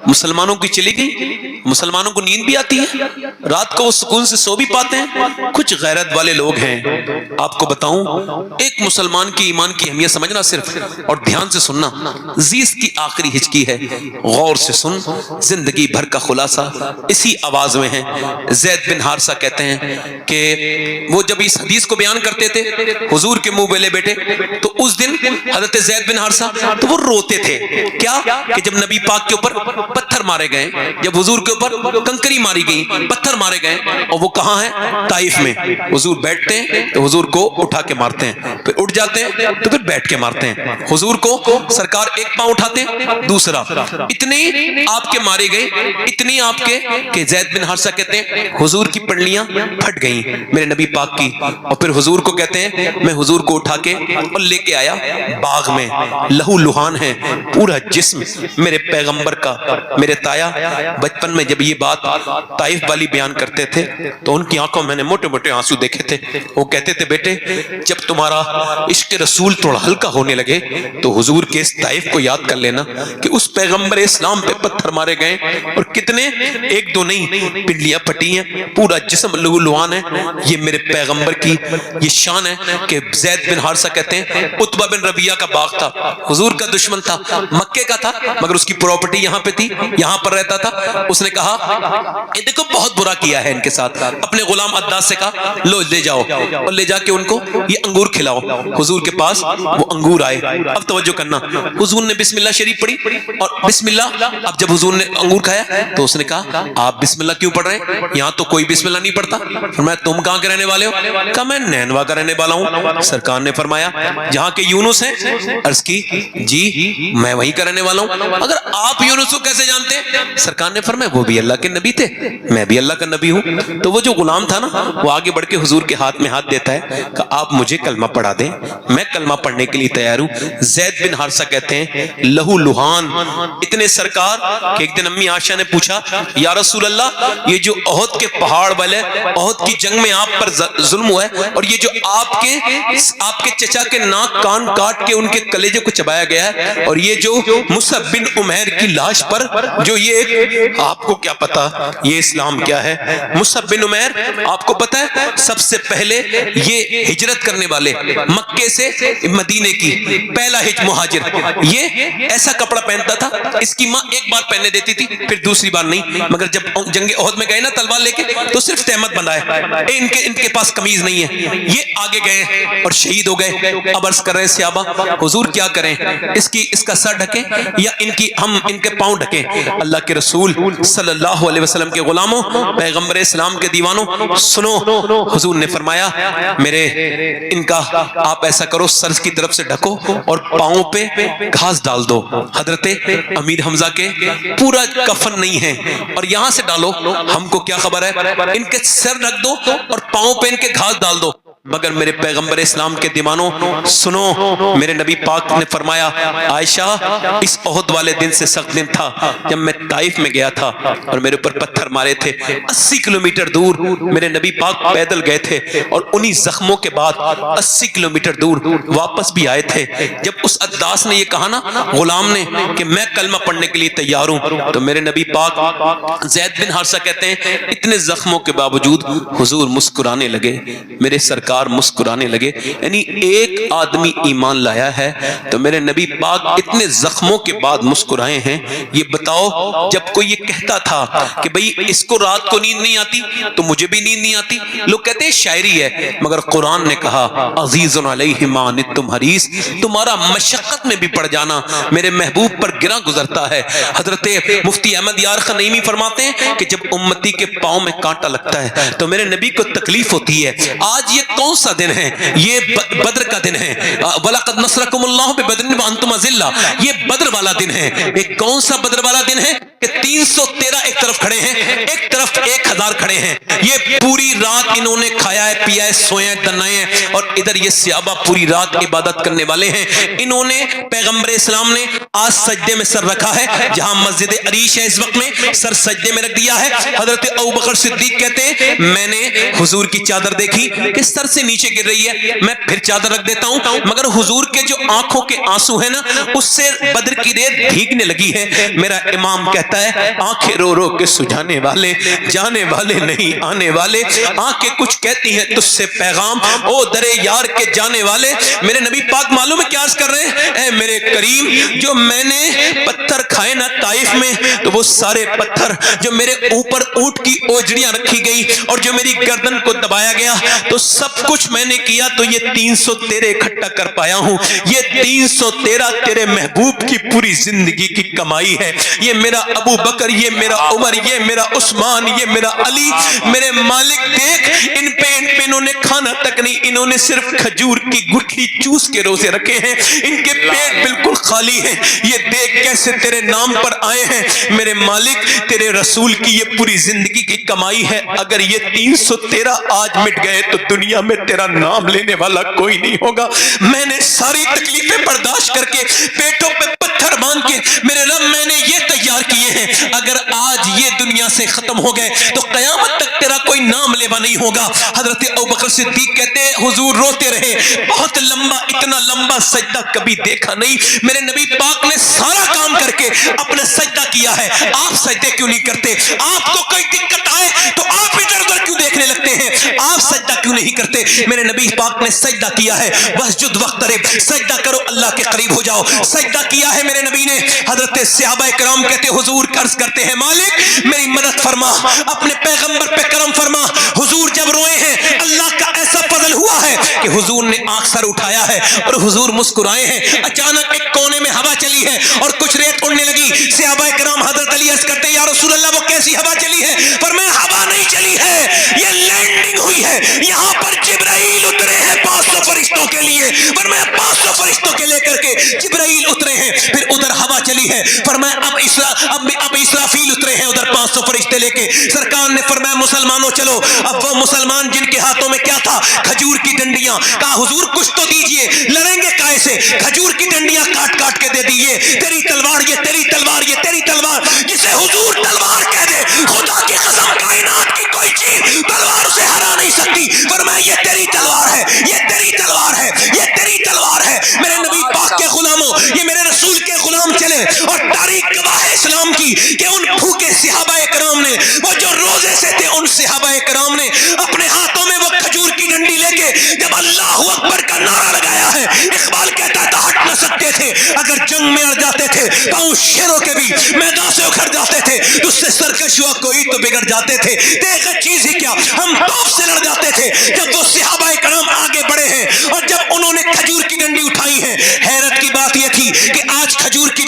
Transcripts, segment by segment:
مسلمانوں کی چلی گئی، مسلمانوں کو نیند بھی آتی ہے، رات کو وہ سکون سے سو بھی پاتے ہیں۔ کچھ غیرت والے لوگ ہیں، آپ کو بتاؤں ایک مسلمان کی ایمان کی اہمیت سمجھنا صرف، اور دھیان سے سننا، زیس کی آخری ہچکی ہے، غور سے سن، زندگی بھر کا خلاصہ اسی آواز میں ہے۔ زید بن حارثہ کہتے ہیں کہ وہ جب اس حدیث کو بیان کرتے تھے حضور کے منہ بلے بیٹے، تو اس دن حضرت زید بن حارثہ تو وہ روتے تھے، کیا کہ جب نبی پاک کے اوپر پتھر مارے گئے، جب حضور کے اوپر کنکری ماری گئی، پتھر مارے گئے، اور وہ کہاں ہیں؟ طائف میں۔ حضور بیٹھتے ہیں تو حضور کو اٹھا کے مارتے ہیں، پھر اٹھ جاتے ہیں تو پھر بیٹھ کے مارتے ہیں۔ حضور کو سرکار ایک پاؤں اٹھاتے ہیں، دوسرا، اتنے آپ کے مارے گئے، اتنی آپ کے کہ زید بن حارثہ کہتے ہیں حضور کی پنڈلیاں پھٹ گئیں میرے نبی پاک کی، اور پھر حضور کو کہتے ہیں میں حضور کو اٹھا کے اور لے کے آیا باغ میں، لہو لہان ہے پورا جسم میرے پیغمبر کا۔ میرے تایا بچپن میں جب یہ بات طائف والی بیان کرتے تھے تو ان کی آنکھوں میں نے موٹے موٹے آنسو دیکھے تھے۔ وہ کہتے تھے بیٹے جب تمہارا عشق رسول تھوڑا ہلکا ہونے لگے تو حضور کے اس طائف کو یاد کر لینا کہ اس پیغمبر اسلام پہ پتھر مارے گئے، اور کتنے، ایک دو نہیں، پنڈلیاں پھٹی ہیں، پورا جسم لہو لہان ہے۔ یہ میرے پیغمبر کی یہ شان ہے کہ زید بن حارثہ کہتے ہیں عتبہ بن ربیعہ کا باغ تھا، حضور کا دشمن تھا، مکے کا تھا، مگر اس کی پراپرٹی یہاں پہ تھی، یہاں پر رہتا تھا۔ اس نے کہا یہ دیکھو بہت برا کیا ہے ان کے ساتھ، اپنے غلام عداس سے کہا لو لے جاؤ، اور لے جا کے ان کو یہ انگور کھلاؤ۔ حضور کے پاس وہ انگور آئے، اب توجہ کرنا، حضور نے بسم اللہ شریف پڑھی، اور بسم اللہ، اب جب حضور نے انگور کھایا تو اس نے کہا آپ بسم اللہ کیوں پڑھ رہے ہیں؟ یہاں تو کوئی بسم اللہ نہیں پڑھتا۔ فرمایا تم کہاں کے رہنے والے ہو؟ کہا میں نینوا کا رہنے والا ہوں۔ سرکار نے فرمایا جہاں کے یونس ہیں؟ عرض کی جی میں وہیں کا رہنے والا ہوں۔ اگر آپ یونس کو کیسے جانتے ہیں؟ سرکار نے فرمایا وہ بھی اللہ کے نبی تھے، میں بھی اللہ کا نبی ہوں۔ تو وہ جو غلام تھا نا، وہ آگے بڑھ کے حضور کے ہاتھ میں ہاتھ دیتا ہے کہ آپ مجھے کلمہ پڑھا دیں، میں کلمہ پڑھنے کے لیے تیار ہوں۔ زید بن حارثہ کہتے ہیں لہو لہان اتنے سرکار کہ ایک دن امی عائشہ نے پوچھا یا رسول اللہ یہ جو احد کے پہاڑ والے، احد کی جنگ میں آپ پر ظلم ہوا ہے، اور یہ جو آپ کے چچا کے ناک کان کاٹ کے ان کے کلیجے کو چبایا گیا ہے، اور یہ جو مصعب بن عمیر کی لاش پر جو یہ، آپ کو کیا پتا یہ اسلام کیا ہے؟ مصعب بن عمیر آپ کو پتا ہے سب سے پہلے یہ ہجرت کرنے والے، مکے سے مدینے کی پہلا مہاجر، یہ ایسا کپڑا پہنتا تھا اس کی ماں ایک بار پہننے دیتی تھی پھر دوسری بار نہیں، مگر جب جنگ احد میں گئے نا تلوار لے کے تو صرف تہمت بندھا ہے، ان کے پاس قمیض نہیں ہے، یہ آگے گئے اور شہید ہو گئے۔ اب عرض کر رہے ہیں صحابہ حضور کیا کریں، اس کا سر ڈھکیں یا ہم ان کے پاؤں ڈھکیں؟ اللہ کے رسول صلی اللہ علیہ وسلم کے غلاموں، پیغمبر اسلام کے دیوانوں سنو، حضور نے فرمایا میرے ان کا آپ ایسا کرو سر کی طرف سے ڈھکو اور پاؤں پہ گھاس ڈال دو۔ حضرت امیر حمزہ کے پورا کفن نہیں ہے اور یہاں سے ڈالو، ہم کو کیا خبر ہے، ان کے سر ڈھک دو اور پاؤں پہ ان کے گھاس ڈال دو۔ مگر میرے پیغمبر اسلام کے دیوانوں سنو، میرے نبی پاک نے فرمایا عائشہ اس احد والے دن سے سخت دن تھا جب میں طائف میں گیا تھا اور میرے اوپر پتھر مارے تھے، 80 کلومیٹر دور میرے نبی پاک پیدل گئے تھے اور انہی زخموں کے بعد 80 کلومیٹر دور واپس بھی آئے تھے۔ جب اس عداس نے یہ کہا نا غلام نے کہ میں کلمہ پڑھنے کے لیے تیار ہوں، تو میرے نبی پاک زید بن حارثہ کہتے ہیں اتنے زخموں کے باوجود حضور مسکرانے لگے، میرے سرکار مسکرانے لگے، یعنی ایک آدمی ایمان لایا ہے تو میرے نبی پاک اتنے زخموں کے بعد مسکرائے ہیں۔ یہ بتاؤ جب کوئی یہ کہتا تھا کہ بھئی اس کو رات کو نیند نہیں آتی تو مجھے بھی نیند نہیں آتی، لوگ کہتے ہیں شاعری ہے، مگر قرآن نے کہا عزیز علیہ ما عنتم حریص، تمہارا مشقت میں بھی پڑ جانا میرے محبوب پر گراں گزرتا ہے۔ حضرت مفتی احمد یار خنیمی فرماتے ہیں کہ جب امتی کے پاؤں میں کانٹا لگتا ہے تو میرے نبی کو تکلیف ہوتی ہے۔ آج یہ کون سا دن ہے؟ یہ بدر کا دن ہے، وَلَقَدْ نَصْرَكُمُ اللَّهُ بِبَدْرٍ وَأَنْتُمْ أَذِلَّةٌ، یہ بدر والا دن ہے۔ ایک کون سا بدر والا دن ہے کہ 313 ایک طرف کھڑے ہیں، ایک طرف 1000 کھڑے ہیں. یہ پوری رات انہوں نے کھایا ہے پیا ہے سویا ہے دنائے ہیں, اور ادھر یہ صحابہ پوری رات عبادت کرنے والے ہیں. انہوں نے پیغمبر اسلام نے آج سجدے میں سر رکھا ہے, جہاں مسجد عریش ہے اس وقت میں سر سجدے میں رکھ دیا ہے. حضرت ابوبکر صدیق کہتے ہیں میں نے حضور کی چادر دیکھی کہ سر سے نیچے گر رہی ہے, میں پھر چادر رکھ دیتا ہوں, مگر حضور کے جو آنکھوں کے آنسو ہیں نا اس سے بدر کی ریت بھیگنے لگی ہے. میرا امام کہتا ہے آنکھیں رو رو کے سجھانے والے, جانے والے نہیں آنے والے, آنکھیں کچھ کہتی ہیں تجھ سے پیغام, او درے یار کے جانے والے. میرے نبی پاک معلوم ہے کیا عرض کر رہے ہیں, اے میرے کریم جو میں نے پتھر کھائے نا طائف میں, تو وہ سارے پتھر جو میرے اوپر اونٹ کی اوجڑیاں رکھی گئی اور جو میری گردن کو دبایا گیا, تو سب کچھ میں نے کیا تو یہ 313 اکٹھا کر پایا ہوں. یہ 313 تیرے محبوب کی پوری زندگی کی کمائی ہے. یہ میرا ابو بکر, یہ میرا عمر, یہ میرا عثمان, یہ میرا علی. میرے مالک دیکھ ان پہ انہوں نے کھانا تک نہیں, انہوں نے صرف کھجور کی گٹھلی چوس کے روزے رکھے ہیں, ان کے پیٹ بالکل خالی ہیں. یہ دیکھ کیسے تیرے نام پر آئے ہیں. میرے مالک تیرے رسول کی یہ پوری زندگی کی کمائی ہے. اگر یہ 313 آج مٹ گئے تو دنیا میں تیرا نام لینے والا کوئی نہیں ہوگا. میں نے ساری تکلیفیں برداشت کر کے پیٹوں پہ پتھر باندھ کے میرے رب میں نے یہ تیار کیے ہیں, اگر آج یہ دنیا سے ختم ہو گئے تو قیامت تک تیرا کوئی نام لیوا نہیں ہوگا. حضرت ابوبکر صدیق کہتے ہیں حضور روتے رہے, بہت لمبا, اتنا لمبا سجدہ کبھی دیکھا نہیں. میرے نبی پاک نے سارا کام کر کے اپنا سجدہ کیا ہے, آپ سجدے کیوں نہیں کرتے؟ آپ کو کوئی دقت آئے تو آپ ادھر ادھر کیوں دیکھنے لگتے ہیں؟ آپ سجدہ کیوں نہیں کرتے؟ میرے نبی پاک نے سجدہ کیا ہے, وسجد وقترب, سجدہ کرو اللہ کے قریب ہو جاؤ. سجدہ کیا ہے میرے نبی نے. حضرت صحابہ کرام کہتے حضور قرض کرتے ہیں مالک میری مدد فرما, اپنے پیغمبر پہ کرم فرما. حضور جب روئے ہیں اللہ کا ایسا فضل ہوا ہے کہ حضور نے آنکھ سر اٹھایا ہے اور حضور مسکرائے ہیں. اچانک ایک کونے میں ہوا چلی ہے اور کچھ ریت اڑنے لگی. صحابہ کرام حضرت علی عرض کرتے یا رسول اللہ وہ کیسی ہوا چلی ہے؟ فرمایا ہوا نہیں چلی ہے, یہ لینڈنگ ہوئی ہے. یہاں پر جبرائیل اترے ہیں 500 فرشتوں کے لیے. فرمایا 500 فرشتوں کے لے کر کے جبرائیل اترے ہیں. پھر ادھر ہوا چلی ہے. فرمایا اب اسرافیل اترے ہیں ادھر 500 فرشتے لے کے. سرکار نے فرمایا مسلمانوں چلو. اب وہ مسلمان جن کے ہاتھوں میں کیا تھا؟ کھجور کی ڈنڈیاں. کہا حضور کچھ تو دیجئے, لڑیں گے کائے سے؟ کھجور کی ڈنڈیاں کاٹ کاٹ کے دے دیے. تیری تلوار, یہ تیری تلوار, یہ تیری تلوار. جسے حضور تلوار کہہ دے خدا کی قسم کائنات کی کوئی چیز تلوار سے ہرا نہیں سکتی. فرمایا یہ تیری تلوار ہے, یہ تیری تلوار ہے, یہ تیری تلوار ہے. میرے نبی پاک کے غلاموں, یہ میرے رسول کے غلام چلے اور تاریخ گواہ ہے اسلام کی کہ ان بھوکے صحابہ کرام نے, وہ جو روزے سے تھے, ان صحابہ کرام نے اپنے ہاتھوں میں وہ کھجور کی ڈنڈی لے کے جب اللہ اکبر کا نعرہ لگایا ہے, اقبال کہتا تھا ہٹ نہ سکتے تھے. اگر جنگ میں اڑ جاتے تھے پاؤں شیروں کے بھی میدان سے اکھڑ جاتے تھے, تو اس سے سرکش ہوا کوئی تو بگڑ جاتے تھے. دیکھ چیز ہی کیا, ہم توپ سے لڑ جاتے تھے. جب وہ صحابہ کرام آگے بڑھے ہیں اور جب انہوں نے کھجور کی ڈنڈی اٹھائی ہے, حیرت کی بات یہ تھی کہ آج کھجور کی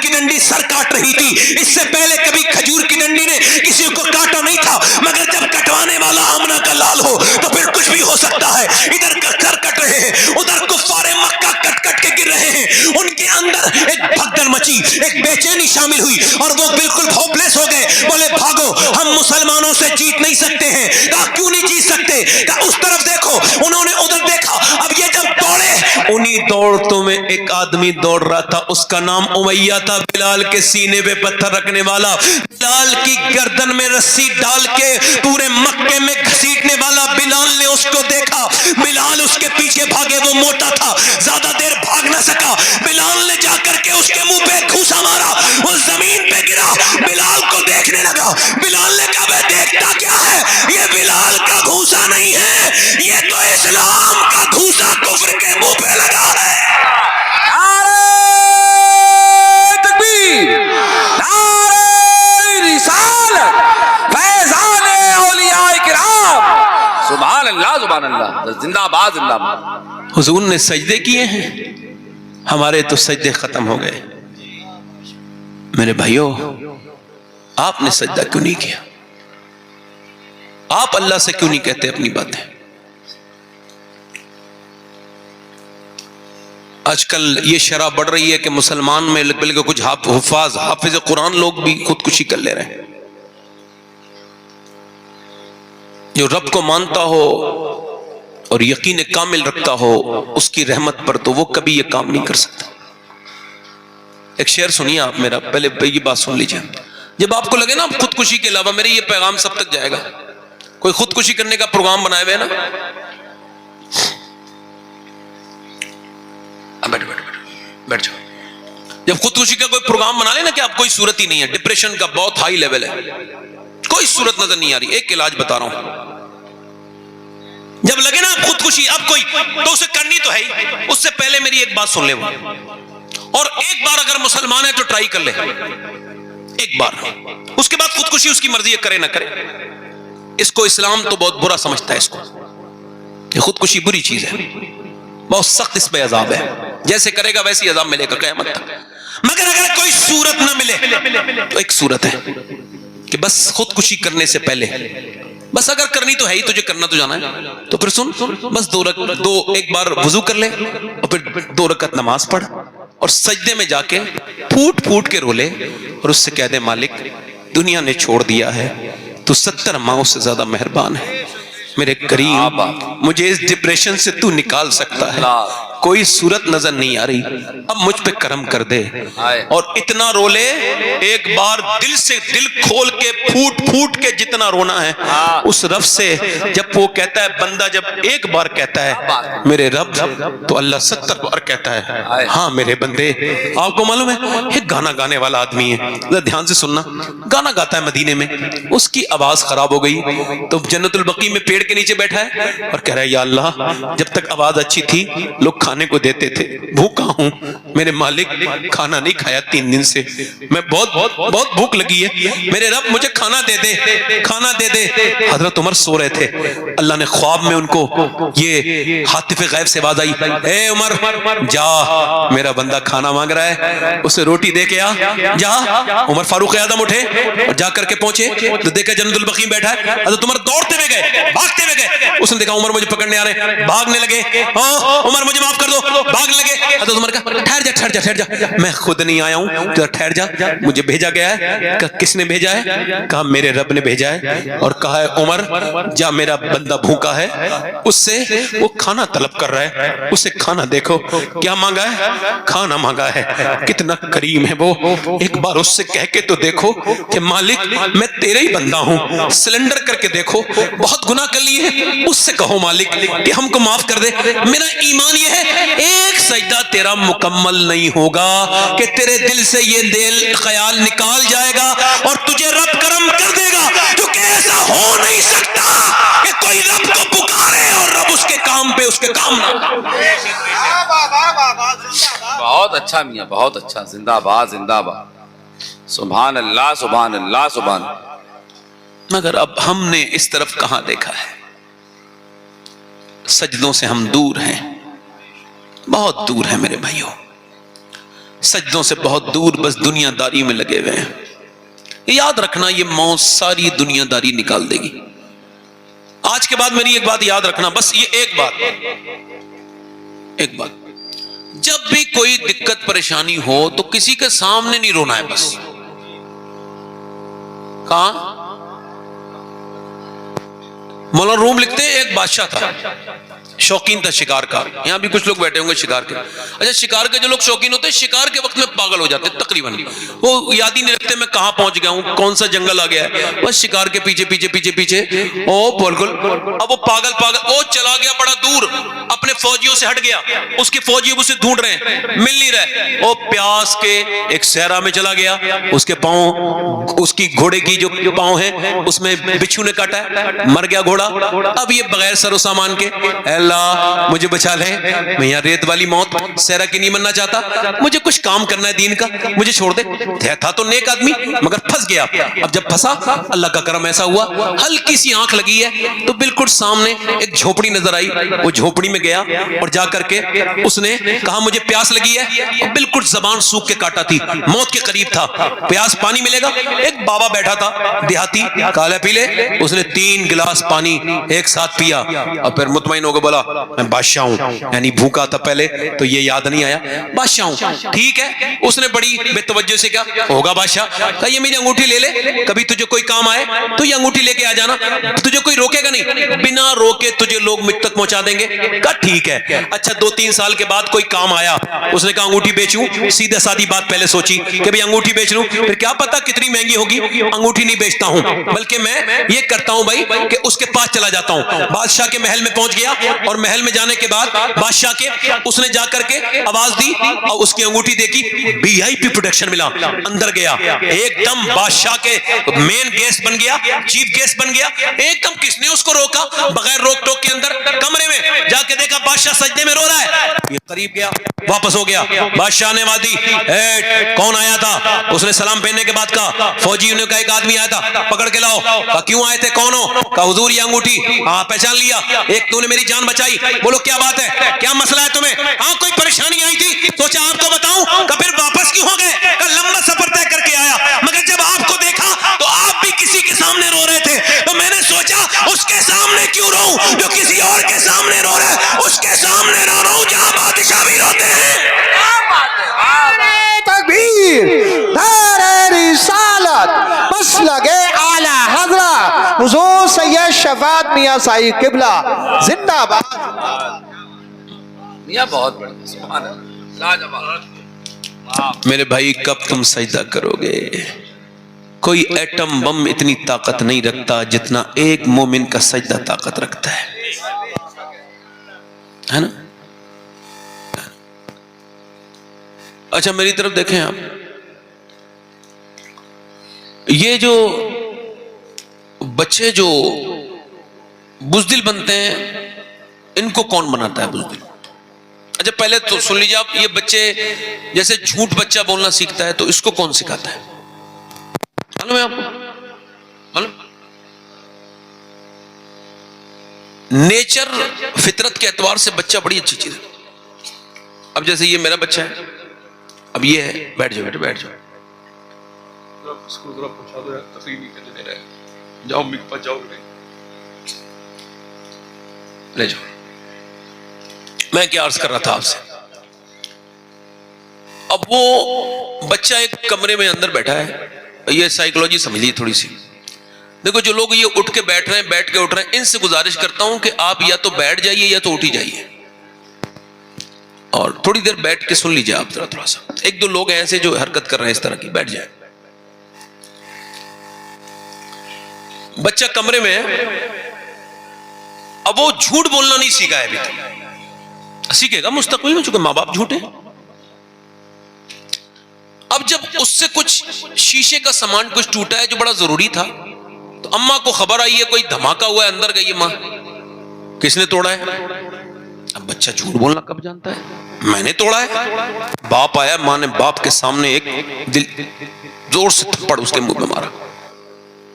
ڈنڈی سر کاٹ رہی تھی. اس سے پہلے کبھی کھجور کی ڈنڈی نے کسی کو کاٹا نہیں تھا, مگر جب کٹوانے والا آمنہ کا لال ہو تو پھر کچھ بھی ہو سکتا ہے. ادھر سر کٹ رہے ہیں, ادھر کفار مکہ کٹ کٹ کے گر رہے ہیں. ان کے اندر ایک بھگدڑ مچی, ایک بے چینی شامل ہوئی اور وہ بالکل ہوپلیس ہو گئے. بولے بھاگو, ہم مسلمانوں سے جیت نہیں سکتے ہیں. کہا کیوں نہیں جیت سکتے؟ کہا اس طرف دیکھو. انہوں نے ادھر دیکھا. اب یہ جب دوڑے, انہی دوڑتوں میں ایک آدمی دوڑ رہا تھا, اس کا نام امیہ تھا, بلال کے سینے پہ پتھر رکھنے والا, بلال کی گردن میں رسی ڈال کے پورے مکے میں گھسیٹنے والا. بلال نے اس کو دیکھا, بلال اس کے پیچھے بھاگے. وہ موٹا تھا, زیادہ دیر بھاگ نہ سکا. بلال نے جا کر کے اس کے منہ پہ گھوسا مارا, وہ زمین پہ گرا. بلال کو دیکھنے لگا. بلال نے کہا میں دیکھتا کیا ہے؟ یہ بلال کا گھوسا نہیں ہے, یہ تو اسلام کا گھوسا کفر کے منہ پہ لگا ہے. سبحان اللہ سبحان اللہ, زندہ باد زندہ باد. حضور نے سجدے کیے ہیں, ہمارے تو سجدے ختم ہو گئے. میرے بھائیوں, آپ نے سجدہ کیوں نہیں کیا؟ آپ اللہ سے کیوں نہیں کہتے اپنی باتیں؟ آج کل یہ شرح بڑھ رہی ہے کہ مسلمان میں بلکہ کچھ حافظ قرآن لوگ بھی خودکشی کر لے رہے ہیں. جو رب کو مانتا ہو اور یقین کامل رکھتا ہو اس کی رحمت پر، تو وہ کبھی یہ کام نہیں کر سکتا۔ ایک شعر سنیے آپ میرا، پہلے یہ بات سن لیجئے۔ جب آپ کو لگے نا خودکشی کے علاوہ میرے یہ پیغام سب تک جائے گا، کوئی خودکشی کرنے کا پروگرام بنائے ہوئے نا، بیٹھ جاؤ۔ جب خودکشی کا کوئی پروگرام بنا لے نا کہ آپ کوئی صورت ہی نہیں ہے، ڈپریشن کا بہت ہائی لیول ہے، کوئی صورت نظر نہیں آ رہی، ایک علاج بتا رہا ہوں۔ جب لگے نا خودکشی اب کوئی، تو اسے کرنی تو ہے ہی، اس سے پہلے میری ایک بات سن لے وہ، اور ایک بار اگر مسلمان ہے تو ٹرائی کر لے ایک بار، اس کے بعد خودکشی اس کی مرضی ہے، کرے نہ کرے۔ اس کو اسلام تو بہت برا سمجھتا ہے، اس کو یہ خودکشی بری چیز ہے، بہت سخت اس پہ عذاب ہے، جیسے کرے گا ویسی عذاب ملے گا قیامت تک۔ مگر اگر کوئی صورت نہ ملے تو ایک صورت ہے کہ بس خودکشی کرنے سے پہلے، بس اگر کرنی تو ہے ہی، تجھے کرنا تو جانا ہے، تو پھر سن، بس ایک بار وضو کر لے اور پھر 2 رکعت نماز پڑھ اور سجدے میں جا کے پھوٹ پھوٹ کے رو لے اور اس سے کہہ دے مالک دنیا نے چھوڑ دیا ہے، تو 70 ماؤں سے زیادہ مہربان ہے، میرے کریم مجھے اس ڈپریشن سے تو نکال سکتا ہے، کوئی صورت نظر نہیں آ رہی، اب مجھ پہ کرم کر دے، اور اتنا رو لے ایک بار دل سے، دل کھول کے پھوٹ پھوٹ کے جتنا رونا ہے اس رب سے۔ جب وہ کہتا ہے بندہ، جب ایک بار کہتا ہے میرے رب، تو اللہ 70 بار کہتا ہے ہاں میرے بندے۔ آپ کو معلوم ہے ایک گانا گانے والا آدمی ہے، ذرا دھیان سے سننا، گانا گاتا ہے مدینے میں، اس کی آواز خراب ہو گئی تو جنت البقیع میں پیڑ کے نیچے بیٹھا ہے اور کہہ رہا ہے یا اللہ جب تک آواز اچھی تھی لوگ کھانے کو دیتے تھے، بھوکا ہوں میرے مالک، کھانا نہیں کھایا 3 دن سے، میں بہت بھوک لگی ہے، میرے رب مجھے کھانا دے دے، کھانا دے دے۔ حضرت عمر سو رہے تھے، اللہ نے خواب میں ان کو یہ حاطف غیب سے آواز آئی، اے عمر جا میرا بندہ کھانا مانگ رہا ہے، اسے روٹی دے کے آ، جا۔ عمر فاروق اعظم اٹھے اور جا کر کے پہنچے تو دیکھا جنت البقیع بیٹھا ہے، حضرت عمر دوڑتے ہوئے گئے، بھاگتے ہوئے گئے، اس نے دیکھا عمر مجھے پکڑنے آ رہے ہیں، بھاگنے لگے، عمر مجھے معاف کر دو، بھاگنے لگے۔ حضرت عمر کہا ٹھہر جا ٹھہر جا ٹھہر جا، میں خود نہیں آیا ہوں، ذرا ٹھہر جا، مجھے بھیجا گیا ہے۔ کہا کس نے بھیجا ہے؟ کہا میرے رب نے بھیجا ہے، اور کہا ہے عمر جا میرا بندہ بھوکا ہے، اس سے وہ کھانا طلب کر رہا ہے، اسے کھانا دیکھو، کیا مانگا ہے؟ کھانا مانگا ہے، کتنا کریم ہے وہ، ایک بار اس سے کہہ کے تو دیکھو کہ مالک میں تیرے ہی بندہ ہوں، سلنڈر کر کے دیکھو، بہت گناہ کر لیے، اس سے کہو مالک کہ ہم کو معاف کر دے۔ میرا ایمان یہ ہے ایک سجدہ تیرا مکمل نہیں ہوگا کہ تیرے دل سے یہ دل خیال نکال جائے گا اور تجھے رب کرم کر دے گا، کیونکہ ایسا ہو نہیں سکتا کہ کوئی رب کو پکارے اور رب اس کے کام پہ اس کے کام نہ۔ بہت اچھا میاں، بہت اچھا، زندہ باد زندہ باد، سبحان اللہ سبحان اللہ سبحان اللہ۔ مگر اب ہم نے اس طرف کہاں دیکھا ہے؟ سجدوں سے ہم دور ہیں، بہت دور ہیں میرے بھائیوں، سجدوں سے بہت دور، بس دنیا داری میں لگے ہوئے ہیں۔ یاد رکھنا یہ موت ساری دنیا داری نکال دے گی۔ آج کے بعد میری ایک بات یاد رکھنا، بس یہ ایک بات، جب بھی کوئی دقت پریشانی ہو تو کسی کے سامنے نہیں رونا ہے، بس کہاں مولانا روم لکھتے ہیں ایک بادشاہ تھا، شوقین تھا شکار کا، یہاں بھی کچھ لوگ بیٹھے ہوں گے شکار کے، اچھا شکار کے جو لوگ شوقین ہوتے ہیں شکار کے وقت میں پاگل ہو جاتے ہیں تقریباً، وہ یاد ہی نہیں رکھتے میں کہاں پہنچ گیا ہوں، کون سا جنگل آ گیا ہے، بس شکار کے پیچھے پیچھے پیچھے پیچھے، او بالکل، اب وہ پاگل وہ چلا گیا بڑا دور، اپنے فوجیوں سے ہٹ گیا، اس کی فوجی اسے ڈھونڈ رہے ہیں، مل نہیں رہے، وہ پیاس کے ایک صحرا میں چلا گیا، اس کے پاؤں، اس کی گھوڑے کی جو پاؤں ہیں اس میں بچھو نے کاٹا ہے، مر گیا گھوڑا، اب یہ بغیر سر و سامان کے، اے اللہ مجھے بچا لے، میں یہاں ریت والی موت صحرا کی نہیں مرنا چاہتا، مجھے کچھ کام کرنا ہے دین کا، مجھے چھوڑ دے۔ تھا تو نیک آدمی مگر پھنس گیا، اب جب پھنسا اللہ کا کرم ایسا ہوا، ہلکی سی آنکھ لگی ہے تو بالکل سامنے ایک جھوپڑی نظر آئی، وہ جھوپڑی میں گیا اور جا کر کے اس نے کہا مجھے پیاس لگی ہے، اور بالکل زبان سوکھ کے کاٹا تھی، موت کے قریب تھا، پیاس پانی ملے گا، ایک بابا بیٹھا تھا دیہاتی، کہا لے پی لے، اس نے 3 گلاس پانی پانی ایک ساتھ پیا اور پھر مطمئن ہو کے بولا میں بادشاہ ہوں، یعنی بھوکا تھا پہلے تو یہ یاد نہیں آیا بادشاہ ہوں، ٹھیک ہے. اس نے بڑی بے توجہ سے کیا ہوگا بادشاہ، کہا یہ میری انگوٹھی لے لے، کبھی تجھے کوئی کام آئے تو یہ انگوٹھی لے کے آ جانا، تجھے کوئی روکے گا نہیں، بنا روکے تجھے لوگ مجھ تک پہنچا دیں گے. کہا ٹھیک ہے. اچھا 2-3 سال کے بعد کوئی کام آیا، اس نے کہا انگوٹھی بیچوں. سیدھے سادی بات پہلے سوچی کہ بھئی انگوٹھی بیچ لوں، پھر کیا پتا کتنی مہنگی ہوگی، انگوٹھی نہیں بیچتا ہوں بلکہ میں یہ کرتا ہوں بھائی کہ اس کے پاس چلا جاتا ہوں. بادشاہ کے محل میں پہنچ گیا اور محل میں جانے کے بعد بادشاہ کے اس نے جا کر کے آواز دی اور اس کی انگوٹھی دیکھی، VIP پروٹیکشن ملا. اندر گیا ایک دم بادشاہ کے مین گیسٹ بن گیا، چیف گیسٹ بن گیا. ایک دم کس نے اس کو روکا، بغیر روک ٹوک کے اندر کمرے میں جا کے دیکھا بادشاہ سجدے میں رو رہا ہے. یہ قریب گیا واپس ہو گیا. بادشاہ نے آواز دی کون آیا تھا؟ اس نے سلام پہننے کے بعد کہا فوجیوں نے کہا ایک آدمی آیا تھا، پکڑ کے لاؤ. کہا کیوں آئے تھے، کون ہو؟ کہا حضور یہ انگوٹھی. ہاں پہچان لیا، ایک تو نے میری جان بچائی. بولو کیا بات ہے، کیا مسئلہ ہے تمہیں؟ ہاں کوئی پریشانی آئی تھی، سوچا آپ کو بتاؤں. کہا پھر واپس کیوں ہو گئے؟ کہا لمبا سفر طے کر کے آیا، مگر جب آپ کو دیکھا تو آپ بھی کسی کے سامنے رو رہے تھے، تو میں نے سوچا اس کے سامنے کیوں رو جو کسی اور کے سامنے رو رہا ہے، اس کے سامنے نہ رو جہاں بادشاہ بھی روتے ہیں. تکبیر، نعرہ رسالت، مسلک اعلی حضرت حضور سید شفاعت میاں سائی قبلہ زندہ باد. میاں بہت بڑا سبحان اللہ لاجواب. میرے بھائی کب تم سجدہ کرو گے؟ کوئی ایٹم بم اتنی طاقت نہیں رکھتا جتنا ایک مومن کا سجدہ طاقت رکھتا ہے نا. اچھا میری طرف دیکھیں آپ، یہ جو بچے جو بزدل بنتے ہیں ان کو کون بناتا ہے بزدل؟ اچھا پہلے تو سن لیجیے آپ، یہ بچے جیسے جھوٹ بچہ بولنا سیکھتا ہے تو اس کو کون سکھاتا ہے؟ معلوم ہے آپ کو؟ معلوم؟ نیچر فطرت کے اعتبار سے بچہ بڑی اچھی چیز ہے. اب جیسے یہ میرا بچہ ہے، اب یہ ہے، بیٹھ جاؤ بیٹے بیٹھ جاؤ، اس کو ذرا پہنچا دو، تفریح نہیں کرنے دے رہے، جاؤ امی کے پاس جاؤ، لے جاؤ. میں کیا عرض کر رہا تھا آپ سے، اب وہ بچہ ایک کمرے میں اندر بیٹھا ہے. یہ سائیکولوجی سمجھ لیجیے تھوڑی سی. دیکھو جو لوگ یہ اٹھ کے بیٹھ رہے ہیں، بیٹھ کے اٹھ رہے ہیں، ان سے گزارش کرتا ہوں کہ آپ یا تو بیٹھ جائیے یا تو اٹھ ہی جائیے اور تھوڑی دیر بیٹھ کے سن لیجیے آپ تھوڑا سا. ایک دو لوگ ایسے جو حرکت کر رہے ہیں اس طرح کی، بیٹھ جائیں. بچہ کمرے میں ہے، اب وہ جھوٹ بولنا نہیں سیکھا ہے ابھی تک، سیکھے گا مستقبل میں چونکہ ماں باپ جھوٹے. اب جب اس سے کچھ شیشے کا سامان کچھ ٹوٹا ہے جو بڑا ضروری تھا تو اماں کو خبر آئی ہے کوئی دھماکہ ہوا ہے، اندر گئی ماں، کس نے توڑا ہے؟ اب بچہ جھوٹ بولنا کب جانتا ہے؟ میں نے توڑا ہے. باپ آیا، ماں نے باپ کے سامنے ایک دل زور سے تھپڑ اس کے منہ میں مارا.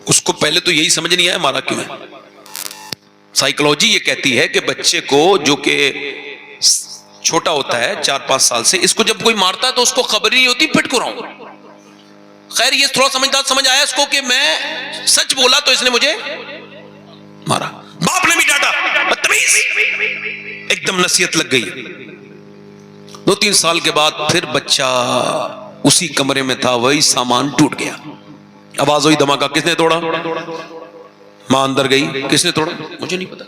اس کو پہلے تو یہی سمجھ نہیں آیا مارا کیوں ہے. سائیکولوجی یہ کہتی ہے کہ بچے کو جو کہ چھوٹا ہوتا ہے 4-5 سال سے، اس کو جب کوئی مارتا ہے تو اس کو خبر ہی نہیں ہوتی پٹ کو رہا ہوں. خیر یہ تھوڑا سمجھ آیا اس کو کہ میں سچ بولا تو اس نے مجھے مارا. باپ نے بھی ڈانٹا، بدتمیز، ایک دم نصیحت لگ گئی. 2-3 سال کے بعد پھر بچہ اسی کمرے میں تھا، وہی سامان ٹوٹ گیا. آواز ہوئی دھماکہ، کس نے توڑا؟ ماں اندر گئی، کس نے توڑا؟ مجھے نہیں پتا.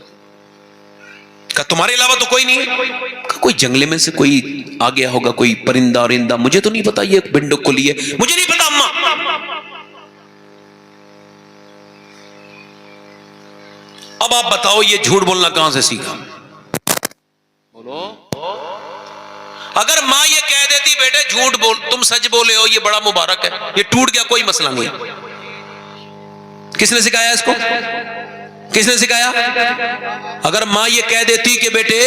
کہا تمہارے علاوہ تو کوئی نہیں ہے؟ کہا کوئی جنگلے میں سے کوئی آ گیا ہوگا، کوئی پرندہ رندہ، مجھے تو نہیں پتا، یہ ونڈو کھلی ہے، مجھے نہیں پتا اماں. اب آپ بتاؤ یہ جھوٹ بولنا کہاں سے سیکھا؟ بولو. اگر ماں یہ کہہ دیتی بیٹے جھوٹ بول، تم سچ بولے ہو، یہ بڑا مبارک ہے، یہ ٹوٹ گیا کوئی مسئلہ نہیں. کس نے سکھایا اس کو؟ کس نے سکھایا؟ اگر ماں یہ کہہ دیتی کہ بیٹے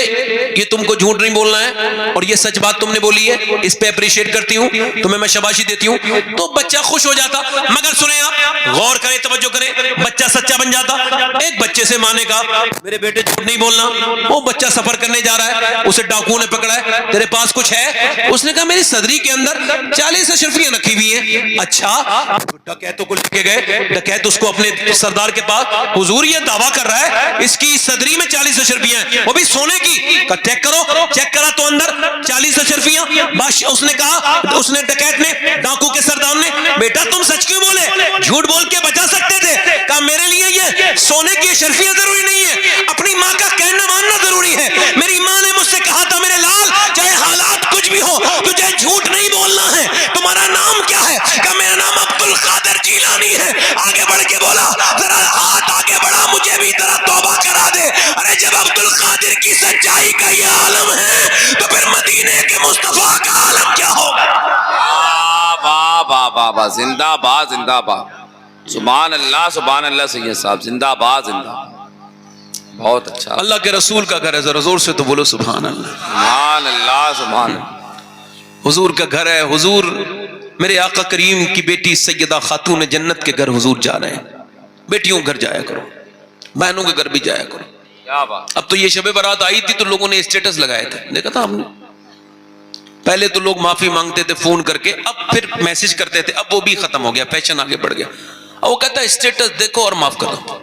یہ تم کو جھوٹ نہیں بولنا ہے اور یہ سچ بات تم نے بولی ہے، اس پہ اپریشیٹ کرتی ہوں، تمہیں میں شاباشی دیتی ہوں، تو بچہ خوش ہو جاتا. مگر سنیں آپ، غور کریں، توجہ کریں، بچہ سچا بن جاتا. ایک بچے سے ماں نے کہا میرے بیٹے جھوٹ نہیں بولنا. وہ بچہ سفر کرنے جا رہا ہے, اسے ڈاکو نے پکڑا ہے, تیرے پاس کچھ ہے؟ اس نے کہا میری صدری کے اندر 40 اشرفیاں رکھی ہوئی ہیں. اچھا. ڈکیتوں کو لے کے گئے, ڈکیت اس کو اپنے سردار کے پاس, حضور یہ دعویٰ کر رہا ہے اس کی صدری میں 40 اشرفیاں ہیں, وہ بھی سونے کی. چیک کرو. چیک کرا تو اندر 40 اشرفیاں. اس نے کہا, اس نے ڈکیت نے, ڈاکو کے سردار نے, بیٹا تم سچ کیوں بولے؟ جھوٹ بول کے بچا سکتے تھے. کہا میرے لیے یہ سونے کی اشرفیاں ضروری نہیں ہے, اپنی ماں کا کہنا ماننا ضروری ہے. میری ماں نے مجھ سے کہا تھا میرے لال چاہے حالات کچھ بھی ہو تجھے جھوٹ نہیں بولنا ہے. تمہارا نام کیا ہے؟ کہا میرا نام عبد القادر جیلانی ہے. آگے بڑھ کے بولا ذرا ہاتھ آگے بڑھا مجھے بھی ذرا توبہ کرا دے. ارے جب عبد القادر کی سچائی کا یہ عالم ہے تو پھر مدینے کے مصطفیٰ کا عالم کیا ہوگا؟ واہ واہ واہ واہ, زندہ باد زندہ باد, سبحان اللہ سید صاحب, زندہ باد زندہ باد. بہت اچھا. اللہ کے رسول کا گھر ہے, ذرا زور سے تو بولو سبحان اللہ. سبحان اللہ سبحان اللہ. حضور کا گھر ہے. حضور میرے آقا کریم کی بیٹی سیدہ خاتون جنت کے گھر حضور جا رہے ہیں. بیٹیوں گھر جایا کرو, بہنوں کے گھر بھی جایا کرو. کیا بات. اب تو یہ شب برات آئی تھی تو لوگوں نے اسٹیٹس لگائے تھے, دیکھا تھا ہم نے. پہلے تو لوگ معافی مانگتے تھے فون کر کے, اب پھر میسج کرتے تھے, اب وہ بھی ختم ہو گیا, فیشن آگے بڑھ گیا. اب وہ کہتا ہے اسٹیٹس دیکھو اور معاف کر دو.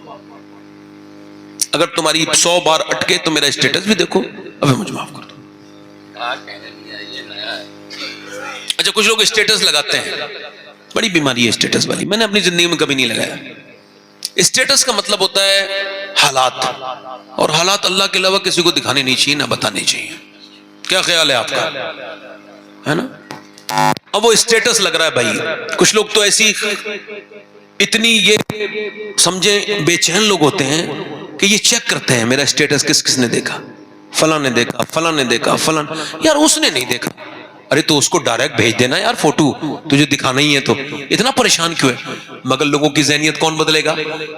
اگر تمہاری 100 بار اٹکے تو میرا اسٹیٹس بھی دیکھو, اب مجھے معاف کر دو. اچھا کچھ لوگ اسٹیٹس لگاتے ہیں, بڑی بیماری ہے اسٹیٹس والی, میں نے اپنی زندگی میں کبھی نہیں لگایا. اسٹیٹس کا مطلب ہوتا ہے حالات, اور حالات اللہ کے علاوہ کسی کو دکھانے نہیں چاہیے, نہ بتانے چاہیے. کیا خیال ہے آپ کا, ہے نا؟ اب وہ اسٹیٹس لگ رہا ہے بھائی. کچھ لوگ تو ایسی اتنی یہ سمجھے بے چین لوگ ہوتے ہیں کہ یہ چیک کرتے ہیں میرا اسٹیٹس کس کس نے دیکھا, فلاں نے دیکھا, فلاں نے دیکھا, فلاں. یار اس نے نہیں دیکھا, ارے تو اس کو ڈائریکٹ بھیج دینا یار فوٹو, تجھے دکھانا ہی ہے تو اتنا پریشان کیوں ہے؟ مگر لوگوں کی ذہنیت کون بدلے گا؟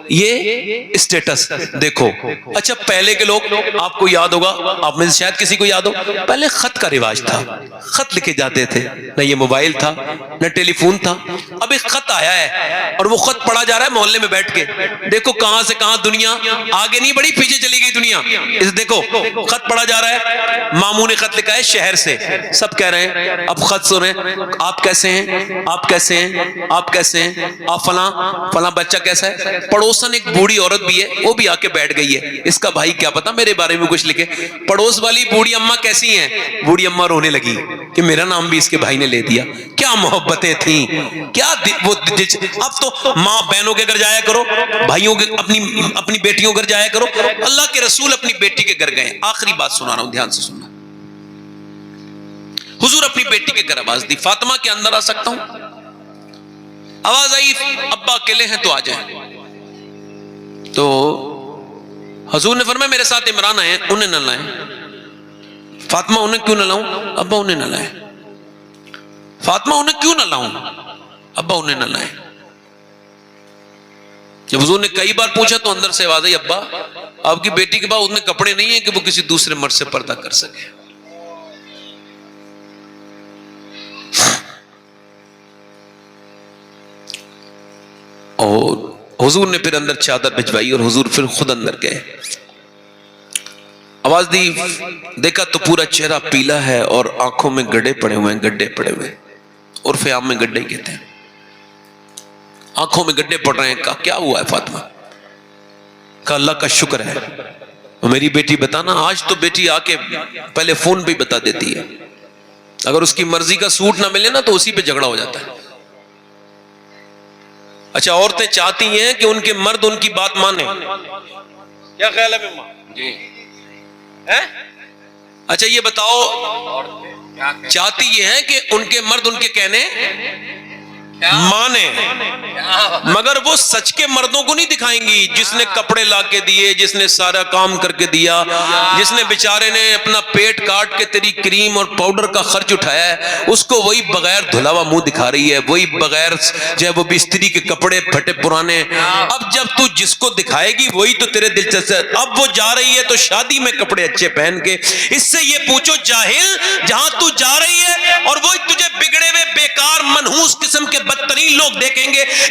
یہ اسٹیٹس دیکھو. اچھا پہلے کے لوگ, آپ کو یاد ہوگا, آپ میں سے شاید کسی کو یاد ہو, پہلے خط کا رواج تھا, خط لکھے جاتے تھے, نہ یہ موبائل تھا نہ ٹیلی فون تھا. اب ایک خط آیا ہے اور وہ خط پڑھا جا رہا ہے محلے میں بیٹھ کے. دیکھو کہاں سے کہاں دنیا آگے نہیں بڑھی, پیچھے چلی گئی دنیا. اس دیکھو خط پڑھا جا رہا ہے, ماموں نے خط لکھا ہے شہر سے, سب کہہ رہے ہیں اب خط سنیں, آپ کیسے ہیں, آپ کیسے ہیں, آپ کیسے ہیں, آپ فلاں فلاں بچہ کیسا ہے. پڑوسن ایک بوڑھی عورت بھی ہے, وہ بھی آ کے بیٹھ گئی ہے. اس کا بھائی کیا پتا میرے بارے میں کچھ لکھے. پڑوس والی بوڑھی اماں کیسی ہیں, بوڑھی اماں رونے لگی کہ میرا نام بھی اس کے بھائی نے لے دیا. کیا محبتیں تھیں, کیا وہ. اب تو ماں بہنوں کے گھر جایا کرو, بھائیوں کے اپنی بیٹیوں کے گھر جایا کرو. اللہ کے رسول اپنی بیٹی کے گھر گئے. آخری بات سنا رہا ہوں, دھیان سے سننا. حضور اپنی بیٹی کے گھر آواز دی, فاطمہ کے اندر آ سکتا ہوں؟ آواز آئی ابا اکیلے ہیں تو آ جائیں. تو حضور نے فرمایا میرے ساتھ عمران آئے, انہیں نہ لائیں. فاطمہ انہیں کیوں نہ لاؤں؟ ابا انہیں نہ لائیں. فاطمہ انہیں کیوں نہ لاؤں؟ ابا انہیں نہ لائیں. جب حضور نے کئی بار پوچھا تو اندر سے آواز آئی ابا آپ کی بیٹی کے بعد اتنے کپڑے نہیں ہیں کہ وہ کسی دوسرے مرد سے پردہ کر سکے. اور حضور نے پھر اندر چادر بھجوائی اور حضور پھر خود اندر گئے. آواز دی, دیکھا تو پورا چہرہ پیلا ہے اور آنکھوں میں گڈھے پڑے ہوئے ہیں, گڈھے پڑے ہوئے, عرف عام میں گڈھے کہتے ہیں. آنکھوں میں گڈھے پڑ رہے ہیں. کہا کیا ہوا ہے فاطمہ؟ کہا اللہ کا شکر ہے. میری بیٹی بتانا, آج تو بیٹی آ کے پہلے فون پہ بتا دیتی ہے, اگر اس کی مرضی کا سوٹ نہ ملے نا تو اسی پہ جھگڑا ہو جاتا ہے. اچھا عورتیں چاہتی ہیں کہ ان کے مرد ان کی بات مانے. کیا خیال ہے ماں جی؟ اچھا یہ بتاؤ, چاہتی یہ ہے کہ ان کے مرد ان کے کہنے مانے, مگر وہ سچ کے مردوں کو نہیں دکھائیں گی. جس نے کپڑے لا کے دیے, جس نے سارا کام کر کے دیا, جس نے بیچارے نے اپنا پیٹ کاٹ کے تیری کریم اور پاؤڈر کا خرچ اٹھایا ہے, اس کو وہی بغیر دھلا ہوا منہ دکھا رہی ہے, وہی بغیر جو ہے وہ بستری کے کپڑے پھٹے پرانے. اب جب تو جس کو دکھائے گی وہی تو تیرے دلچسپ ہے. اب وہ جا رہی ہے تو شادی میں کپڑے اچھے پہن کے. اس سے یہ پوچھو جاہل, جہاں تو جا رہی ہے اور وہی تجھے بگڑے ہوئے بیکار منحوس قسم کے بدترین لوگ دیکھیں گے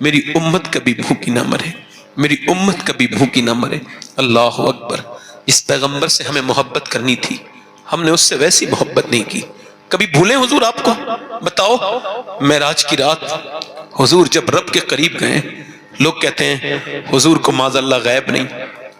میری امت کبھی بھوکی نہ مرے، میری امت کبھی بھوکی نہ مرے۔ اللہ اکبر۔ اس پیغمبر سے ہمیں محبت کرنی تھی، ہم نے اس سے ویسی محبت نہیں کی۔ کبھی بھولیں حضور آپ کو؟ بتاؤ، معراج کی رات حضور جب رب کے قریب گئے، لوگ کہتے ہیں حضور کو معاذ اللہ غیب نہیں،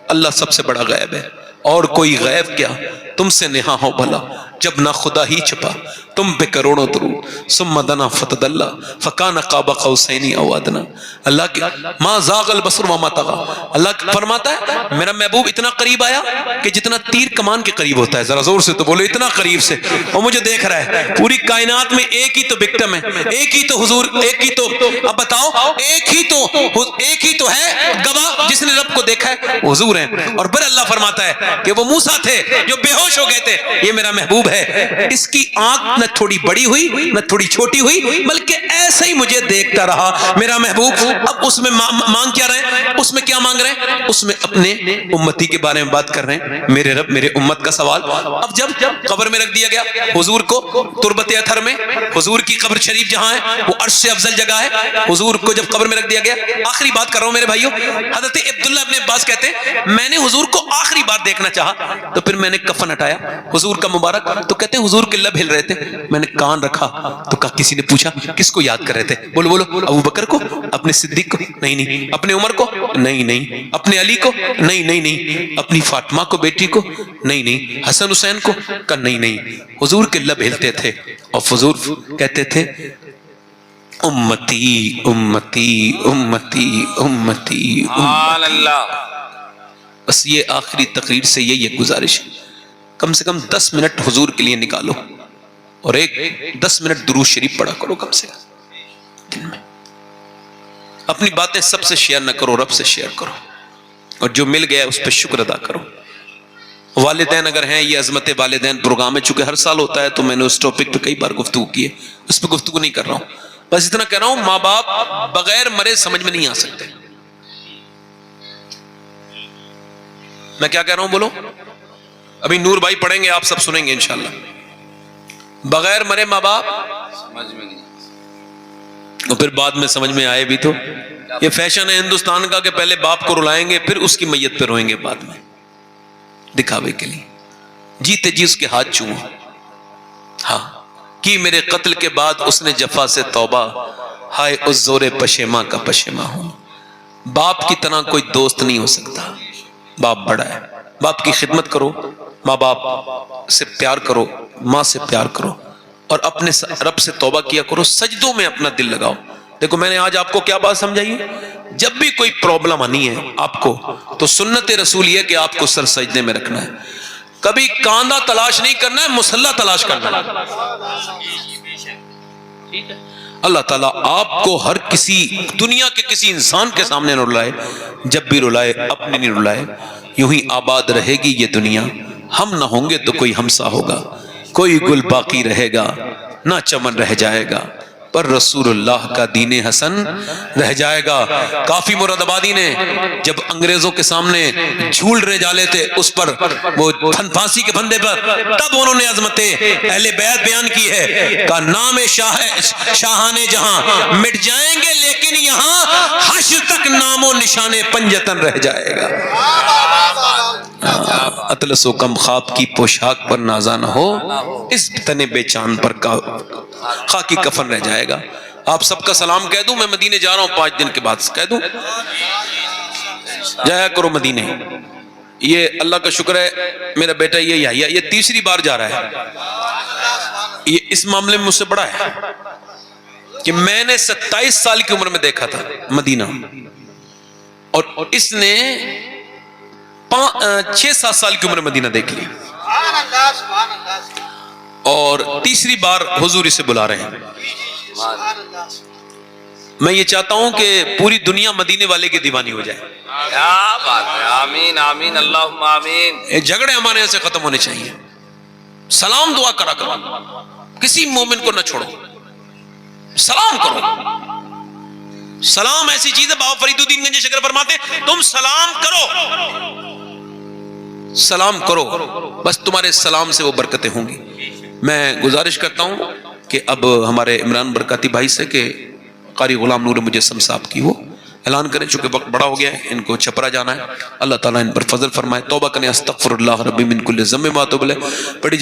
اللہ سب سے بڑا غیب ہے، اور کوئی غیب کیا تم سے نہا ہو بھلا، جب نہ خدا ہی چھپا تم پہ کروڑوں درود، ثم دنا فتدلّا فکان قاب قوسین او ادنی۔ اللہ کے ما زاغ البصر وما طغی، اللہ فرماتا ہے میرا محبوب اتنا قریب آیا کہ جتنا تیر کمان کے قریب ہوتا ہے، ذرا زور سے تو بولو، اتنا قریب سے، اور مجھے دیکھ رہا ہے۔ پوری کائنات میں ایک ہی تو وکٹم ہے، ایک ہی تو حضور، ایک ہی تو، اب بتاؤ، ایک ہی تو ہے گواہ جس نے رب کو دیکھا ہے، حضور ہیں۔ اور پھر اللہ فرماتا ہے کہ وہ موسیٰ تھے جو بے ہوش ہو گئے تھے، یہ میرا محبوب ہے، اس کی آنکھ نہ تھوڑی بڑی ہوئی نہ تھوڑی چھوٹی ہوئی، بلکہ ایسے ہی مجھے دیکھتا رہا میرا محبوب۔ اب اس میں مانگ کیا رہے ہیں؟ اس میں کیا مانگ رہے ہیں؟ اس میں اپنے امتی کے بارے میں بات کر رہے ہیں، میرے رب میرے امت کا سوال۔ اب جب قبر میں رکھ دیا گیا حضور کو، تربت اطہر میں، حضور کی قبر شریف جہاں ہے وہ عرش سے افضل جگہ ہے، حضور کو جب قبر میں رکھ دیا گیا، آخری بات کر رہا ہوں میرے بھائیوں، حضرت عبداللہ ابن عباس کہتے ہیں میں نے حضور کو آخری بار دیکھنا چاہا تو پھر میں نے کفن ہٹایا حضور کا مبارک، تو کہتے ہیں حضور کے لب ہل رہے تھے، میں نے کان رکھا تو کسی نے پوچھا کس کو یاد کر رہے تھے؟ بولو بولو، ابو بکر کو، اپنے صدیق کو؟ نہیں نہیں۔ اپنے عمر کو؟ نہیں نہیں۔ اپنے علی کو؟ نہیں نہیں نہیں۔ اپنی فاطمہ کو بیٹی کو؟ نہیں نہیں۔ حسن حسین کو؟ کہ نہیں نہیں۔ حضور کے لب ہلتے تھے اور حضور کہتے تھے امتی امتی امتی امتی سبحان اللہ۔ بس یہ آخری تقریر سے یہ گزارش ہے، کم سے کم 10 منٹ حضور کے لیے نکالو اور 10 منٹ درود شریف پڑھا کرو کم سے کم دن میں۔ اپنی باتیں سب سے شیئر نہ کرو، رب سے شیئر کرو، اور جو مل گیا اس پہ شکر ادا کرو۔ والدین اگر ہیں، یہ عظمت والدین پروگرام ہے، چونکہ ہر سال ہوتا ہے تو میں نے اس ٹاپک پہ کئی بار گفتگو کی ہے، اس پہ گفتگو نہیں کر رہا ہوں، بس اتنا کہہ رہا ہوں ماں باپ بغیر مرے سمجھ میں نہیں آ سکتے۔ میں کیا کہہ رہا ہوں بولو؟ ابھی نور بھائی پڑھیں گے، آپ سب سنیں گے انشاءاللہ۔ بغیر مرے ماں باپ سمجھ میں نہیں۔ اور پھر بعد میں سمجھ میں آئے بھی تو یہ فیشن ہے ہندوستان کا کہ پہلے باپ کو رلائیں گے پھر اس کی میت پہ روئیں گے بعد میں، دکھاوے کے لیے۔ جیتے جی اس کے ہاتھ چھوؤں، ہاں کی میرے قتل کے بعد اس نے جفا سے توبہ، ہائے اس زور پشیماں کا پشیماں ہوں۔ باپ کی طرح کوئی دوست نہیں ہو سکتا، باپ بڑا ہے۔ باپ کی خدمت کرو، ماں باپ سے پیار کرو، ماں سے پیار کرو، اور اپنے رب سے توبہ کیا کرو، سجدوں میں اپنا دل لگاؤ۔ دیکھو میں نے آج آپ کو کیا بات سمجھائی ہے، جب بھی کوئی پرابلم آنی ہے آپ کو تو سنت رسول یہ کہ آپ کو سر سجدے میں رکھنا ہے، کبھی کاندھا تلاش نہیں کرنا ہے، مصلی تلاش کرنا ہے۔ اللہ تعالیٰ آپ کو ہر کسی دنیا کے کسی انسان کے سامنے نہ رلائے، جب بھی رلائے اپنے نہیں رلائے۔ یوں ہی آباد رہے گی یہ دنیا، ہم نہ ہوں گے تو کوئی ہمسا ہوگا، کوئی گل باقی رہے گا نہ چمن رہ جائے گا، پر رسول اللہ کا دین حسن رہ جائے گا۔ کافی مراد آبادی نے جب انگریزوں کے سامنے جھول رہے جالے تھے اس پر، وہ پھانسی کے پھندے پر، تب انہوں نے عظمت اہل بیت بیان کی ہے کہ نام شاہان جہاں مٹ جائیں گے لیکن یہاں حشر تک نام و نشان پنجتن رہ جائے گا۔ اطلس و کم خواب کی پوشاک پر نازا نہ ہو، اس تن بے چاند پر خاکی کفن رہ جائے گا۔ آپ سب کا سلام کہہ دوں، میں مدینے جا رہا ہوں 5 دن کے بعد، کہہ دوں جایا کرو مدینے۔ یہ اللہ کا شکر ہے میرا بیٹا یہ یحییٰ یہ 3ری بار جا رہا ہے، یہ اس معاملے میں مجھ سے بڑا ہے کہ میں نے 27 سال کی عمر میں دیکھا تھا مدینہ، اور اس نے 6-7 سال کی عمر میں مدینہ دیکھ لی، اور 3ری بار حضور اسے بلا رہے ہیں۔ میں یہ چاہتا ہوں کہ پوری دنیا مدینے والے کی دیوانی ہو جائے۔ کیا بات ہے، آمین آمین اللہم آمین۔ یہ جھگڑے ہمارے یہاں سے ختم ہونے چاہیے، سلام دعا کرا کرو، کسی مومن کو نہ چھوڑو، سلام کرو۔ سلام ایسی چیز ہے، بابا فرید الدین گنج شکر فرماتے ہیں تم سلام کرو، سلام کرو، بس تمہارے سلام سے وہ برکتیں ہوں گی۔ میں گزارش کرتا ہوں کہ اب ہمارے عمران برکاتی بھائی سے کہ قاری غلام نور مجسم صاحب کی وہ اعلان کریں، چونکہ وقت بڑا ہو گیا ہے، ان کو چھپرا جانا ہے۔ اللہ تعالیٰ ان پر فضل فرمائے، توبہ کریں، استغفر اللہ ربی من کل ذنب و اتوب الیہ، پڑھی